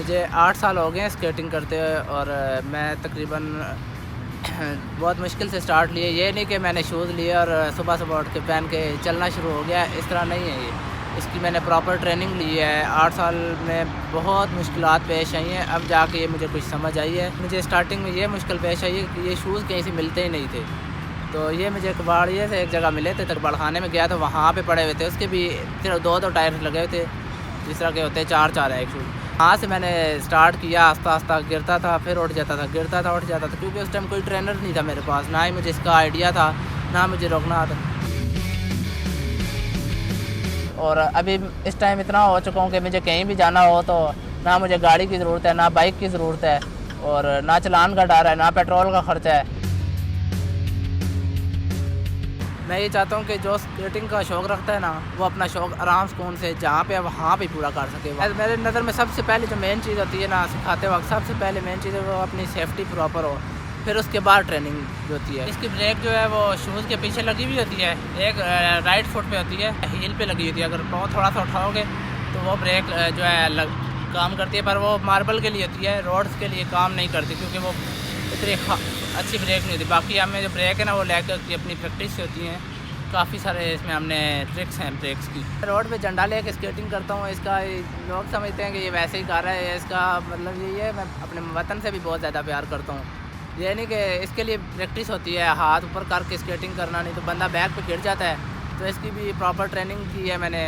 मुझे 8 साल हो गए हैं स्केटिंग करते हुए और मैं तकरीबन बहुत मुश्किल से स्टार्ट लिए। ये नहीं कि मैंने शूज़ लिए और सुबह सुबह उठ के पहन के चलना शुरू हो गया, इस तरह नहीं है ये। इसकी मैंने प्रॉपर ट्रेनिंग ली है। 8 साल में बहुत मुश्किलात पेश आई हैं, अब जाके ये मुझे कुछ समझ आई है। मुझे स्टार्टिंग में ये मुश्किल पेश आई है कि ये शूज़ कहीं से मिलते ही नहीं थे। तो ये मुझे कबाड़िए से एक जगह मिले थे, कबाड़ खाने में गया तो वहाँ पे पड़े हुए थे। उसके भी सिर्फ 2-2 टायर लगे हुए थे, जिस तरह के होते हैं 4-4 है एक शूज़। वहाँ से मैंने स्टार्ट किया, आस्ता आस्ता गिरता था, फिर उठ जाता था, गिरता था, उठ जाता था, क्योंकि उस टाइम कोई ट्रेनर नहीं था मेरे पास, ना ही मुझे इसका आइडिया था, ना मुझे रोकना आता। और अभी इस टाइम इतना हो चुका हूँ कि मुझे कहीं भी जाना हो तो ना मुझे गाड़ी की ज़रूरत है, ना बाइक की ज़रूरत है, और ना चलान का डर है, ना पेट्रोल का ख़र्चा है। मैं ये चाहता हूँ कि जो स्केटिंग का शौक़ रखता है ना, वो अपना शौक़ आराम सुकून से जहाँ पे है वहाँ पे पूरा कर सके। मेरे नज़र में सबसे पहले जो मेन चीज़ होती है ना सिखाते वक्त, सबसे पहले मेन चीज़ है वो अपनी सेफ्टी प्रॉपर हो, फिर उसके बाद ट्रेनिंग जो होती है। इसकी ब्रेक जो है वो शूज़ के पीछे लगी हुई होती है, एक राइट फुट पे होती है, हील पे लगी होती है। अगर पाँव थोड़ा सा उठाओगे तो वो ब्रेक जो है काम करती है, पर वो मार्बल के लिए होती है, रोड्स के लिए काम नहीं करती, क्योंकि वो इतनी अच्छी ब्रेक नहीं होती। बाकी हमें जो ब्रेक है ना वो लेकर की अपनी प्रैक्टिस से होती हैं। काफ़ी सारे इसमें हमने ट्रिक्स हैं ब्रेक्स की। रोड पे झंडा लेके स्केटिंग करता हूँ, इसका लोग समझते हैं कि ये वैसे ही कर रहा है, इसका मतलब यही है मैं अपने वतन से भी बहुत ज़्यादा प्यार करता हूँ। ये नहीं कि इसके लिए प्रैक्टिस होती है, हाथ ऊपर करके स्केटिंग करना, नहीं तो बंदा बैक पे गिर जाता है। तो इसकी भी प्रॉपर ट्रेनिंग की है मैंने।